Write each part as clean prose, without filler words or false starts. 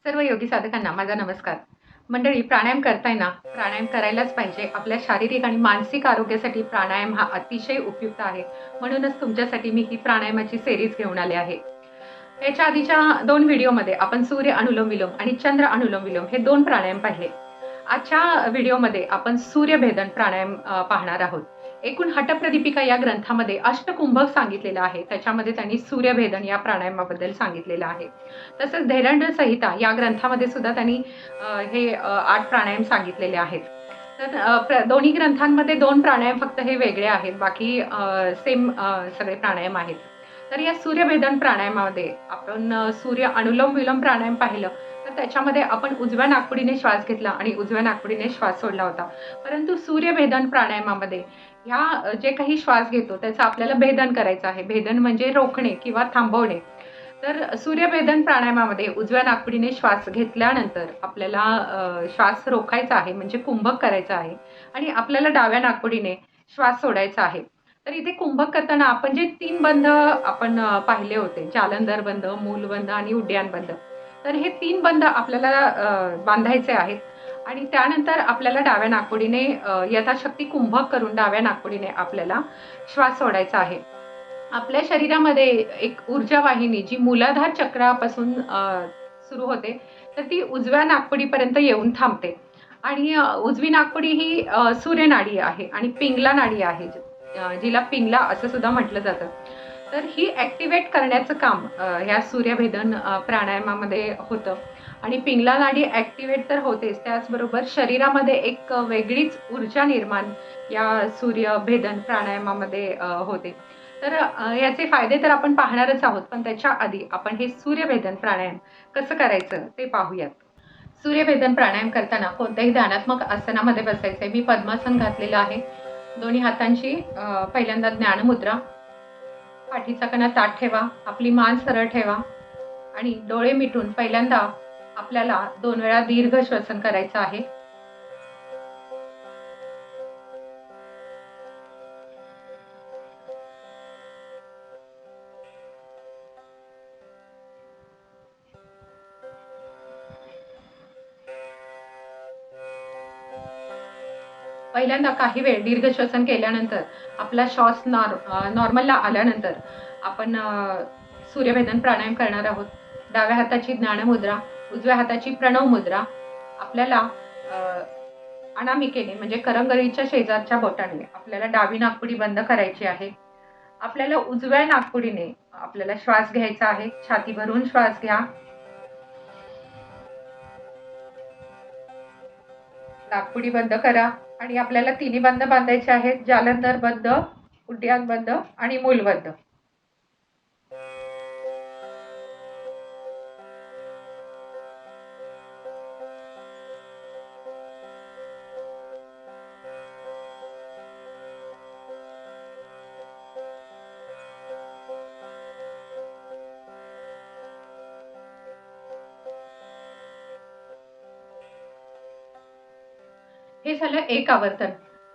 सर्व योगी साधकांना माझा नमस्कार. मंडळी, प्राणायाम करताना प्राणायाम करायलाच पाहिजे. आपल्या शारीरिक आणि मानसिक आरोग्यासाठी प्राणायाम हा अतिशय उपयुक्त आहे. म्हणूनच तुमच्यासाठी मी ही प्राणायामाची सीरीज घेऊन आले आहे. याच्या आधीच्या 2 व्हिडिओमध्ये आपण सूर्य अनुलोम-विलोम आणि चंद्र अनुलोम-विलोम हे 2 प्राणायाम पाहिले. आजच्या व्हिडिओमध्ये आपण सूर्यभेदन प्राणायाम पाहणार आहोत. एकूण हठप्रदीपिका या ग्रंथामध्ये अष्टकुंभक सांगितलेलं आहे. त्याच्यामध्ये त्यांनी सूर्यभेदन या प्राणायामाबद्दल सांगितलेलं आहे. तसंच धैर्यंड संहिता या ग्रंथामध्ये सुद्धा त्यांनी हे 8 प्राणायाम सांगितलेले आहेत. तर दोन्ही ग्रंथांमध्ये 2 प्राणायाम फक्त हे वेगळे आहेत. बाकी सेम सगळे प्राणायाम आहेत. तर या सूर्यभेदन प्राणायामामध्ये आपण सूर्य अनुलोम-विलोम प्राणायाम पाहिलं, तर त्याच्यामध्ये आपण उजव्या नाकपुडीने श्वास घेतला आणि उजव्या नाकपुडीने श्वास सोडला होता. परंतु सूर्यभेदन प्राणायामामध्ये ह्या जे काही श्वास घेतो त्याचं आपल्याला भेदन करायचं आहे. भेदन म्हणजे रोखणे किंवा थांबवणे. तर सूर्यभेदन प्राणायामामध्ये उजव्या नाकपुडीने श्वास घेतल्यानंतर आपल्याला श्वास रोखायचा आहे, म्हणजे कुंभक करायचा आहे आणि आपल्याला डाव्या नाकपुडीने श्वास सोडायचा आहे. तर इथे कुंभक करताना आपण जे 3 बंध आपण पाहिले होते, जालंधर बंध, मूलबंध आणि उड्डाण बंध. तर हे 3 बंध आपल्याला बांधायचे आहेत आणि त्यानंतर आपल्याला डाव्या नाकपुडीने यथाशक्ती कुंभक करून डाव्या नाकपुडीने आपल्याला श्वास सोडायचा आहे. आपल्या शरीरामध्ये एक ऊर्जा वाहिनी जी मूलाधार चक्रापासून सुरू होते, तर ती उजव्या नाकपुडीपर्यंत येऊन थांबते आणि उजवी नाकपुडी ही सूर्यनाडी आहे आणि पिंगला नाडी आहे, जिला पिंगला असं सुद्धा म्हटलं जातं. तर ही ॲक्टिव्हेट करण्याचं काम ह्या सूर्यभेदन प्राणायामामध्ये होतं आणि पिंगला नाडी ॲक्टिव्हेट तर होतेच, त्याचबरोबर शरीरामध्ये एक वेगळीच ऊर्जा निर्माण या सूर्यभेदन प्राणायामामध्ये होते. तर याचे फायदे तर आपण पाहणारच आहोत, पण त्याच्या आधी आपण हे सूर्यभेदन प्राणायाम कसं करायचं ते पाहूयात. सूर्यभेदन प्राणायाम करताना कोणत्याही ध्यानात्मक आसनामध्ये बसायचं आहे. मी पद्मासन घातलेलं आहे. दोन्ही हातांची पहिल्यांदा ज्ञानमुद्रा, पाठीचा कणा ताठ ठेवा, आपली मान सरळ ठेवा आणि डोळे मिटून पहिल्यांदा आपल्याला 2 वेळा दीर्घ श्वसन करायचं आहे. पहिल्यांदा काही वेळ दीर्घ श्वसन केल्यानंतर आपला श्वास नॉर्मलला आल्यानंतर आपण सूर्यभेदन प्राणायाम करणार आहोत. डाव्या हाताची ज्ञानमुद्रा, उजव्या हाताची प्रणव मुद्रा. आपल्याला अनामिकेने म्हणजे करंगळीच्या शेजारच्या बोटाने आपल्याला डावी नाकपुडी बंद करायची आहे. आपल्याला उजव्या नाकपुडीने आपल्याला श्वास घ्यायचा आहे. छाती भरून श्वास घ्या. नाकपुडी बंद करा आणि आपल्याला तिन्ही बंद बांधायचे आहेत. जालंधर बंद, उड्डाण बंद आणि मूलबंद. हे झालं एक आवर्तन.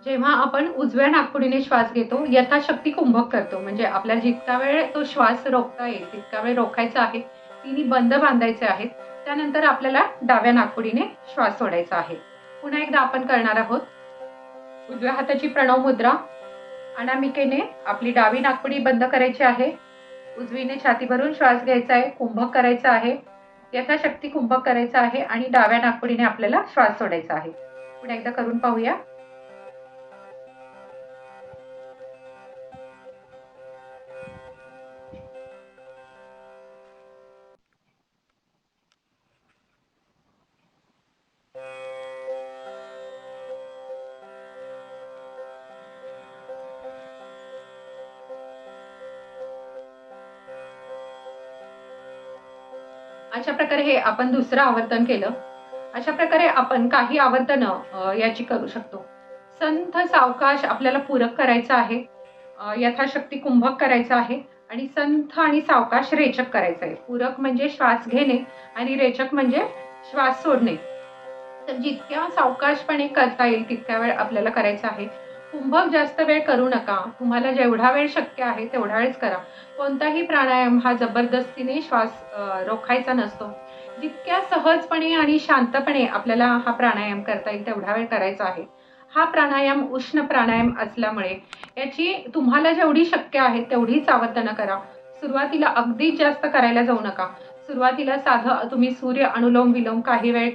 जेव्हा आपण उजव्या नाकपुडीने श्वास घेतो, यथाशक्ती कुंभक करतो, म्हणजे आपल्याला जितका वेळ तो श्वास रोखता येईल तितका वेळ रोखायचा आहे. तिन्ही बंद बांधायचे आहेत. त्यानंतर आपल्याला डाव्या नाकपुडीने श्वास सोडायचा आहे. पुन्हा एकदा आपण करणार आहोत. उजव्या हाताची प्रणव मुद्रा, अनामिकेने आपली डावी नाकपुडी बंद करायची आहे. उजवीने छाती भरून श्वास घ्यायचा आहे, कुंभक करायचा आहे, यथाशक्ती कुंभक करायचा आहे आणि डाव्या नाकपुडीने आपल्याला श्वास सोडायचा आहे. पुन्हा एकदा करून पाहूया. अशा प्रकारे हे आपण दुसरं आवर्तन केलं. अशा प्रकारे आपण काही आवर्तनं याची करू शकतो. संथ सावकाश आपल्याला पूरक करायचं आहे. यथाशक्ती कुंभक करायचं आहे आणि संथ आणि सावकाश रेचक करायचं आहे. पूरक म्हणजे श्वास घेणे आणि रेचक म्हणजे श्वास सोडणे. तर जितक्या सावकाशपणे करता येईल तितक्या वेळ आपल्याला करायचं आहे. कुंभक जास्त वेळ करू नका. तुम्हाला जेवढा वेळ शक्य आहे तेवढा वेळच करा. कोणताही प्राणायाम हा जबरदस्तीने श्वास रोखायचा नसतो. जितक्या सहजपणे आणि शांतपणे आपल्याला हा प्राणायाम करता येईल तेवढा वेळ करायचा आहे. हा प्राणायाम उष्ण प्राणायाम असल्यामुळे याची तुम्हाला जेवढी शक्य आहे तेवढी सावधानं करा. सुरुवातीला अगदीच जास्त करायला जाऊ नका. सुरुवातीला साधं तुम्ही सूर्य अनुलोम-विलोम काही वेळ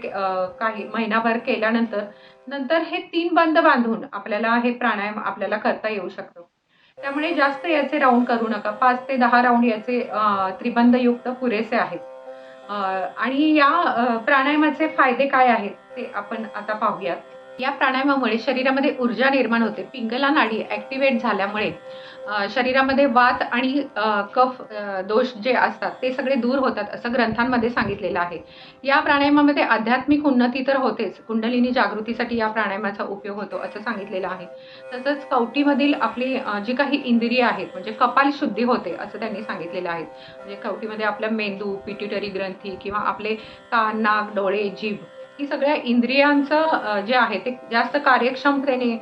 काही महिनाभर केल्यानंतर नंतर हे 3 बंद बांधून आपल्याला हे प्राणायाम आपल्याला करता येऊ शकतो. त्यामुळे जास्त याचे राउंड करू नका. 5 ते 10 राउंड याचे त्रिबंधयुक्त पुरेसे आहेत. आणि या प्राणायामाचे फायदे काय आहेत ते आपण आता पाहूयात. या प्राणायामामुळे शरीरामध्ये ऊर्जा निर्माण होते. पिंगला नाडी ॲक्टिव्हेट झाल्यामुळे शरीरामध्ये वात आणि कफ दोष जे असतात ते सगळे दूर होतात असं ग्रंथांमध्ये सांगितलेलं आहे. या प्राणायामामध्ये आध्यात्मिक उन्नती तर होतेच, कुंडलिनी जागृतीसाठी या प्राणायामाचा उपयोग होतो असं सांगितलेलं आहे. तसंच कवटीमधील आपली जी काही इंद्रिय आहेत म्हणजे कपाल शुद्धी होते असं त्यांनी सांगितलेलं आहे. म्हणजे कवटीमध्ये आपला मेंदू, पिट्युटरी ग्रंथी किंवा आपले कान, नाक, डोळे, जीभ ही सगळ्या इंद्रियांचं जे आहे ते जास्त कार्यक्षमतेने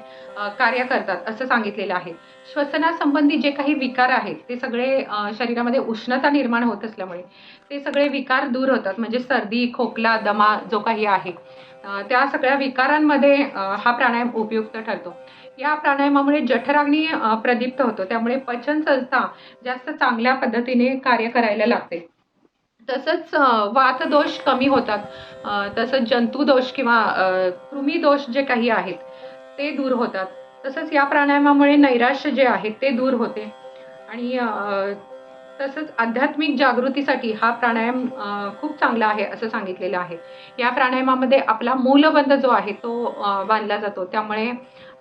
कार्य करतात असं सांगितलेलं आहे. श्वसनासंबंधी जे काही विकार आहेत ते सगळे शरीरामध्ये उष्णता निर्माण होत असल्यामुळे ते सगळे विकार दूर होतात. म्हणजे सर्दी, खोकला, दमा जो काही आहे त्या सगळ्या विकारांमध्ये हा प्राणायाम उपयुक्त ठरतो. या प्राणायामामुळे जठराग्नी प्रदीप्त होतो. त्यामुळे पचनसंस्था जास्त चांगल्या पद्धतीने कार्य करायला लागते. तसंच वातदोष कमी होतात. तसंच जंतुदोष किंवा कृमिदोष जे काही आहेत, ते दूर होतात. तसंच या प्राणायामामुळे नैराश्य जे आहे ते दूर होते आणि तसंच आध्यात्मिक जागृतीसाठी हा प्राणायाम खूप चांगला आहे असं सांगितलेलं आहे. या प्राणायामामध्ये आपला मूलबंध जो आहे तो बांधला जातो. त्यामुळे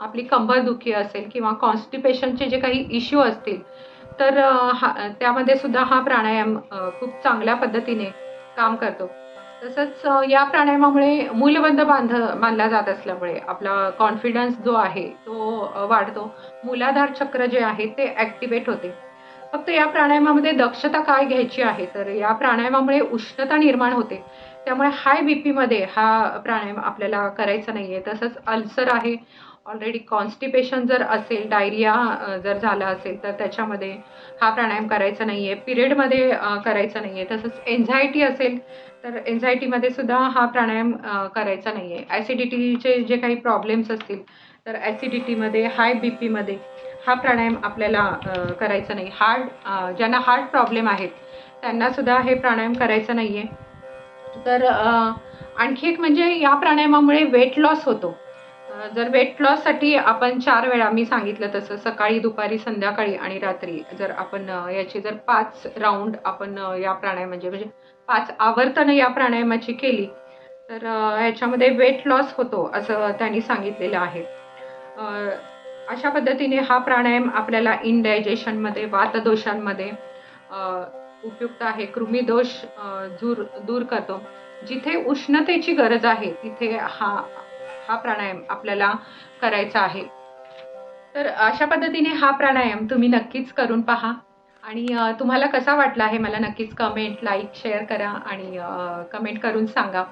आपली कंबरदुखी असेल किंवा कॉन्स्टिपेशनचे जे काही इश्यू असतील, तर त्यामध्ये सुद्धा हा प्राणायाम खूप चांगल्या पद्धतीने काम करतो. तसंच या प्राणायामामुळे मूलबंध बांधला जात असल्यामुळे आपला कॉन्फिडन्स जो आहे तो वाढतो. मूलाधार चक्र जे आहे ते ॲक्टिव्हेट होते. फक्त या प्राणायामामध्ये दक्षता काय घ्यायची आहे, तर या प्राणायामामुळे उष्णता निर्माण होते. त्यामुळे हाय बीपीमध्ये हा प्राणायाम आपल्याला करायचा नाहीये. तसंच अल्सर आहे, ऑलरेडी कॉन्स्टिपेशन जर असेल, डायरिया जर झाला असेल, तर त्याच्यामध्ये हा प्राणायाम करायचा नाहीये. पिरियडमध्ये करायचा नाहीये. तसंच एन्झायटी असेल, तर एन्झायटीमध्ये सुद्धा हा प्राणायाम करायचा नाहीये. ॲसिडिटीचे जे काही प्रॉब्लेम्स असतील, तर ॲसिडिटीमध्ये, हाय बीपीमध्ये हा प्राणायाम आपल्याला करायचा नाही. ज्यांना हार्ट प्रॉब्लेम आहेत, त्यांना सुद्धा हे प्राणायाम करायचा नाहीये. तर आणखी एक म्हणजे या प्राणायामामुळे वेट लॉस होतो. जर वेट लॉससाठी आपण 4 वेळा मी सांगितलं तसं सकाळी, दुपारी, संध्याकाळी आणि रात्री जर आपण याची जर 5 राउंड आपण या प्राणायामाचे म्हणजे 5 आवर्तनं या प्राणायामाची केली, तर ह्याच्यामध्ये वेट लॉस होतो असं त्यांनी सांगितलेलं आहे. अशा पद्धतीने हा प्राणायाम आपल्याला इंडायजेशनमध्ये, वातदोषांमध्ये अ, उपयुक्त आहे. कृमिदोष दूर करतो. जिथे उष्णतेची गरज आहे, तिथे हा हा प्राणायाम आपल्याला करायचा आहे. तर अशा पद्धतीने हा प्राणायाम तुम्ही नक्कीच करून पहा आणि तुम्हाला कसा वाटला हे मला नक्कीच कमेंट, लाईक, शेअर करा आणि कमेंट करून सांगा.